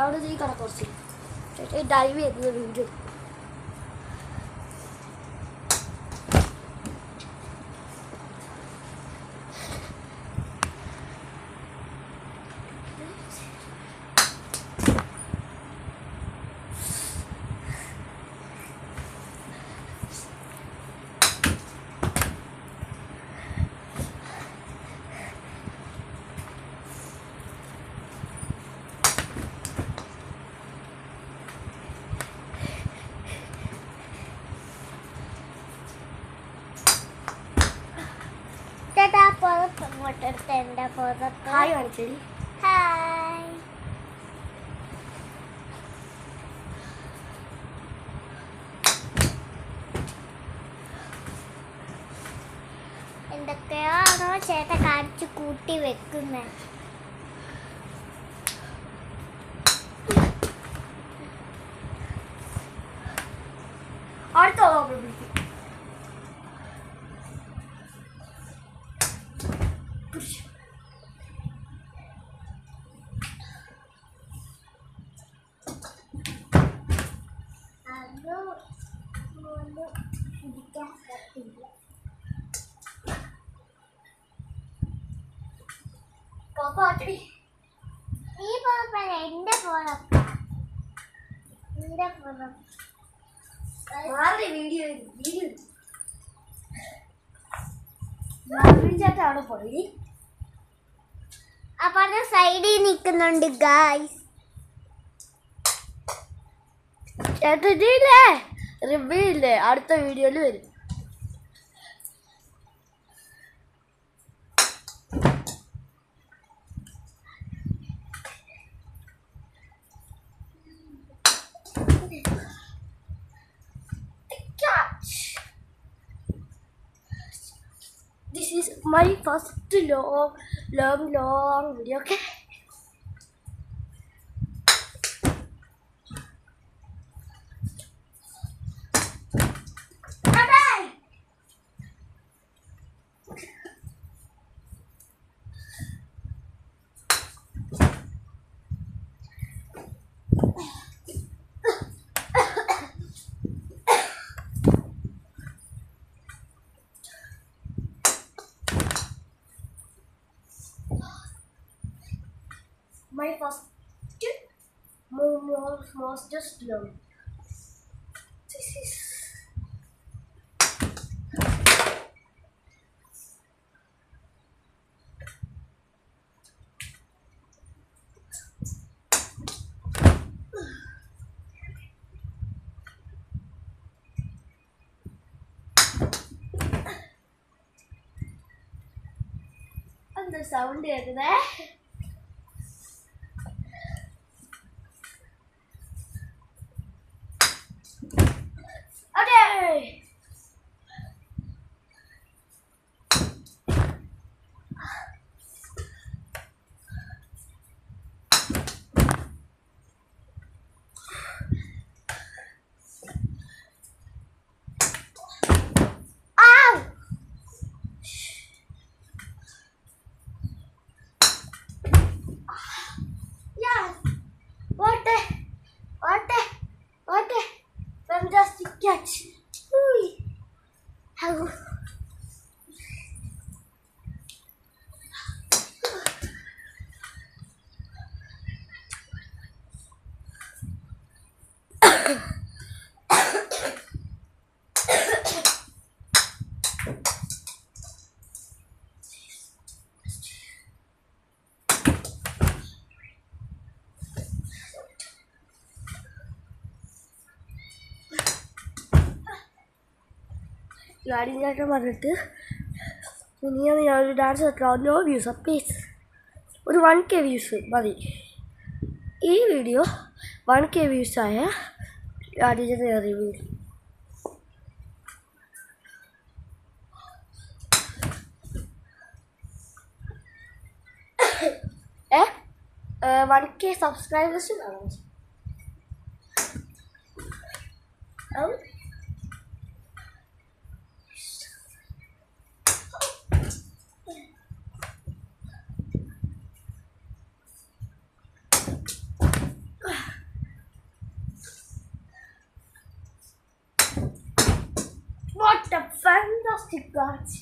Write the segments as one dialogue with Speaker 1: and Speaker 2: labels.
Speaker 1: അവിടെ ഈ കട കുറച്ച് ചേട്ടാ ഡൈവ് ചെയ്യുന്ന വീഡിയോ ഹായ് കാണിച്ചേരി.
Speaker 2: ഹായ്. എന്തൊക്കെയാണോ ചേട്ടൻ കാണിച്ചു കൂട്ടി വെക്കുന്നത്.
Speaker 1: അടുത്ത
Speaker 2: നീ പോയപ്പോ എന്റെ പോണപ്പ എന്റെ പോണം
Speaker 1: വീഡിയോ ചേട്ടാ അവിടെ പോയി.
Speaker 2: അപ്പൊ അത് സൈഡിൽ നിൽക്കുന്നുണ്ട് ഗായ്സ്.
Speaker 1: ചേട്ടനില്ലേ റിവ്യൂ ഇല്ലേ അടുത്ത വീഡിയോയിൽ വരും. This is my first long video, okay? My first most love. This is and the sound there. What a fantastic catch. How ഞാനിങ്ങോട്ട് പറഞ്ഞിട്ട് ഇനിയാണ് ഞാനൊരു ഡാൻസ് വെക്കാം. No views please. ഒരു 1K വ്യൂസ് മതി. ഈ വീഡിയോ 1K വ്യൂസായ ആദ്യത്തെ റിവ്യൂ. ഏ 1K subscribers കാണാം. stick guards.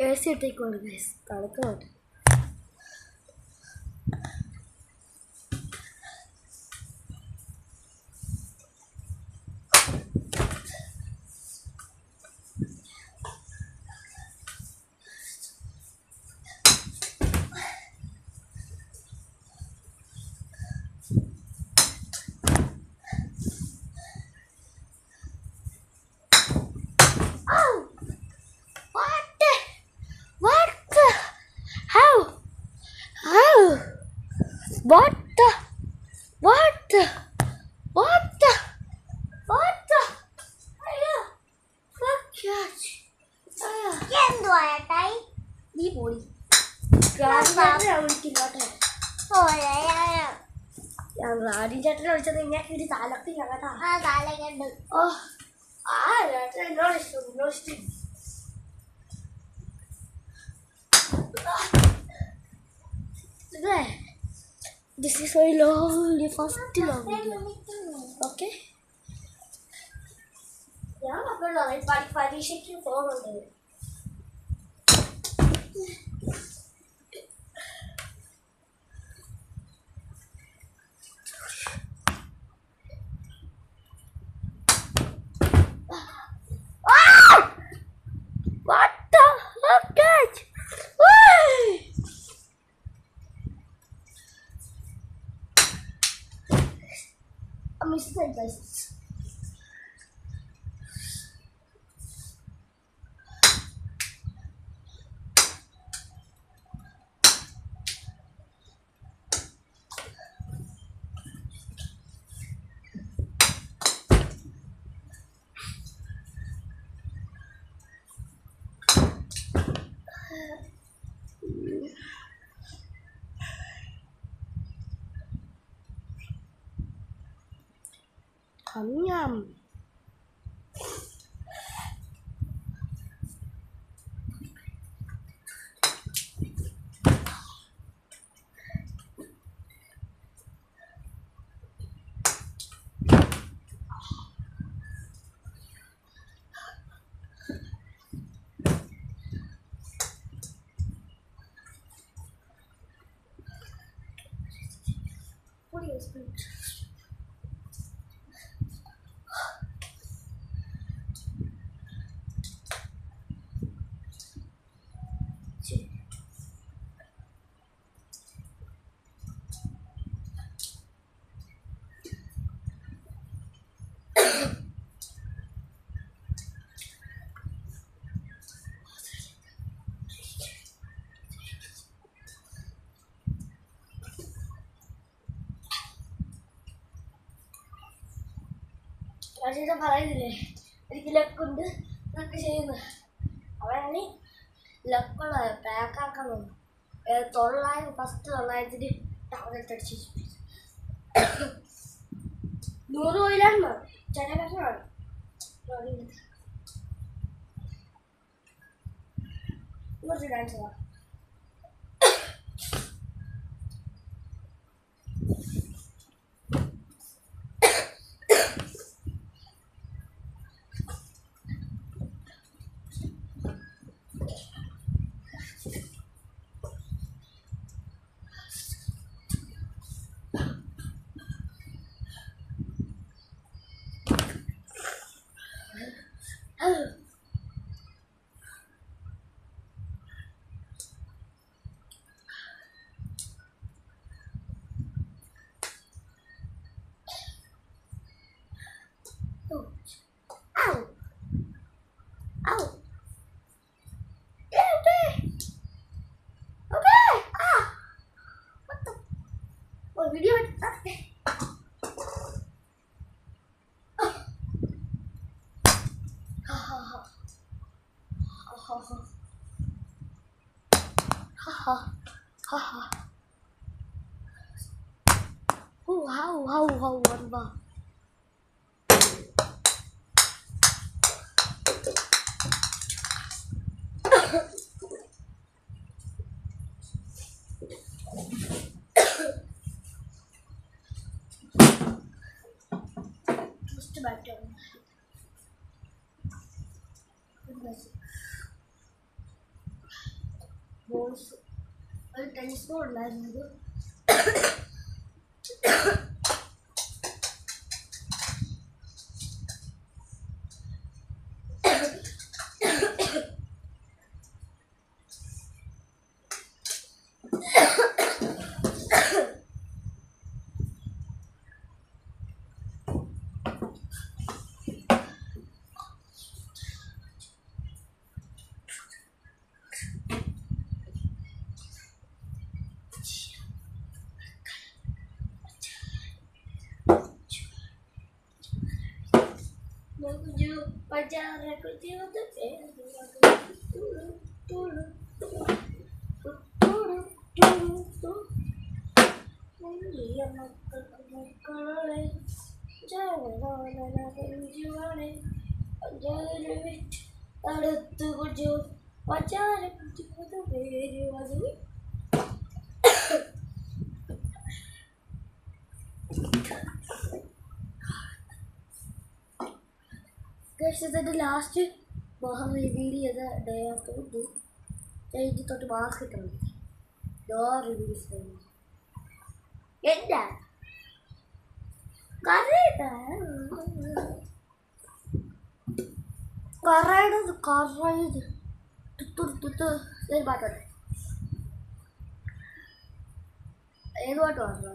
Speaker 1: AC ഇട്ടേക്കുവാണ് guys. തണുക്കുന്നുണ്ട്. What the? അയ്യോ catch.
Speaker 2: എന്തുവാ ഏട്ടായി?
Speaker 1: നീ പോയി രാജേട്ടനെ വിളിക്കില്ലോട്ടെ. ഞാൻ രാജേട്ടനെ വിളിച്ചത് ഞാൻ ഇത് തലക്ക് കേട്ടാ.
Speaker 2: ആ കാലൊക്കെയുണ്ട്.
Speaker 1: ഓ ആ ചേട്ടൻ എന്നോട് ഇഷ്ടം. This is very lonely, first long video. Okay? ഞാൻ പറഞ്ഞല്ലോ പരീക്ഷയ്ക്ക് പോകുന്നുണ്ട്. What the heck? I missed it, guys. Yum. What is it? രാജേട്ടൻ പറയുന്നില്ലേ എനിക്ക് ലക്കുണ്ട് എന്നൊക്കെ ചെയ്യുന്നു. അവനാണ് ലക്കുള്ള പാക്കാക്കാൻ വന്നു. 900 ഫസ്റ്റ് 900 ടാബ്ലറ്റ് അടിച്ച് 100 പോയില്ലായിരുന്നു ചേട്ടനാണ്. കുറച്ച് dance video how one bar. Just better. Balls, ഒരു ടെന്നീസ് ബോൾ ഉണ്ടായിരുന്നത്. Menuju pacar kecil Guys, ഇതിന്റെ ലാസ്റ്റ് മോഹം റിവീൽ ചെയ്ത ഡേ ഓഫ് ഇത് എഴുതി തൊട്ട് മാസ്ക് ഇട്ടുണ്ട്. No reveals. എന്താ കറയത് പാട്ടുണ്ട്. ഏത് പാട്ട് പാടുക?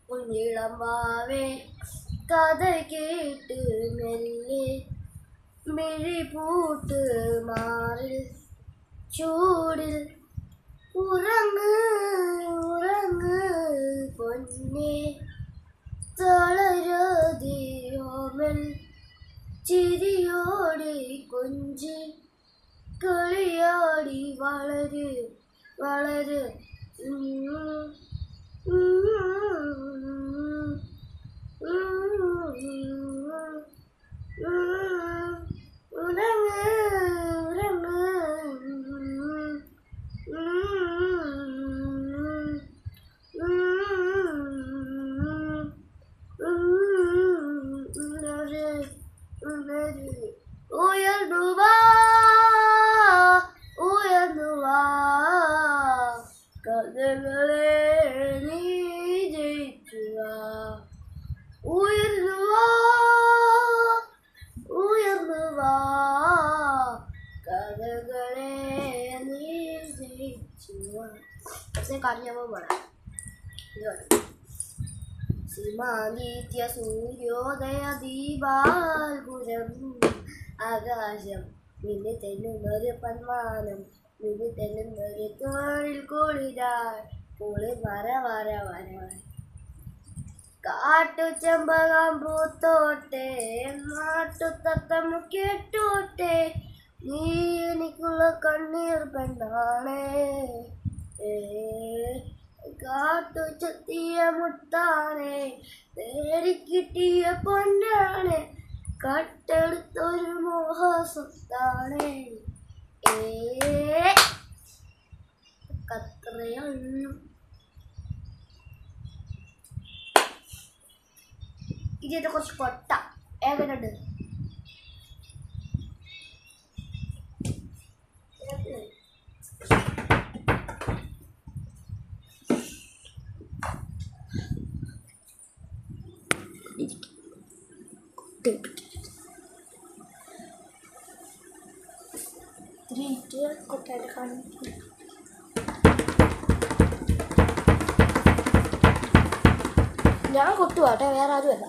Speaker 1: കുഞ്ഞിളം വാവേ കഥ കേട്ട് മെല്ലെ മിഴി പൂട്ട് മാറിൽ ചൂടിൽ ഉറങ്ങ് ഉറങ്ങ് പൊന്നെ തളരാതെയോമൽ ചിരിയോടെ കൊഞ്ചി കളിയാടി വളര് വളര് ഉറങ്ങ് ഉറങ്ങ് ഉയർന്നുവാ ഉയർന്നുവാ കഥകളെ നീ ജയിക്കുക. ഉയർന്നുവാ ഉയർന്നുവാ കഥകളെ നീ ജയിക്കുക. പക്ഷെ കറിയാമോ പോടാ. സീമാനിത്യ സൂര്യോദയ ദീപാൽപുരം ആകാശം നിന്നെ തെന്നുന്നൊരു പന്മാനം നിന്നെ തെന്നുന്നൊരു തോളിൽ കുളിരാൾ കുളിർ വര വര വര കാട്ടു ചെമ്പകം പൂത്തോട്ടെ നാട്ടു തത്തം കേട്ടോട്ടെ നീ എനിക്കുള്ള കണ്ണീർ പെണ്ണാണേ. കാട്ടു ചെത്തിയ മുത്താണേ തേടിക്കിട്ടിയ പൊന്നാണ് കട്ടെടുത്തൊരു മോഹസ്വത്താണേ. കത്രയുള്ളൂ. ഇതിന്റെ കുറച്ച് കൊട്ട എങ്ങനെയുണ്ട്? കൊട്ടായിട്ട് കാണിക്കും. ഞാൻ കൊട്ടുവാട്ടെ, വേറെ ആരുമല്ല.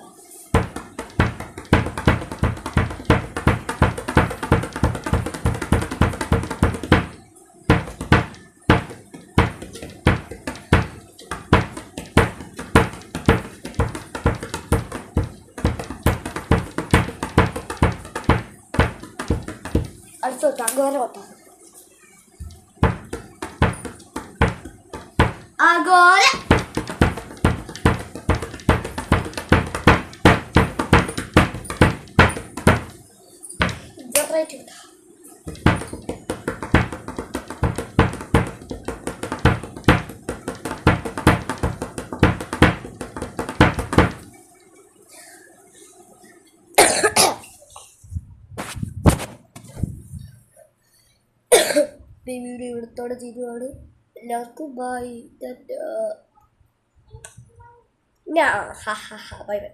Speaker 1: അടുത്ത അങ്ങനെ കൊട്ടാ. ആഗോള ജനറേറ്റ് ഇന്നത്തെ വീഡിയോ ഇവിടത്തോടെ തീരുവാണ്. എല്ലാവർക്കും ബൈ. Bye bye.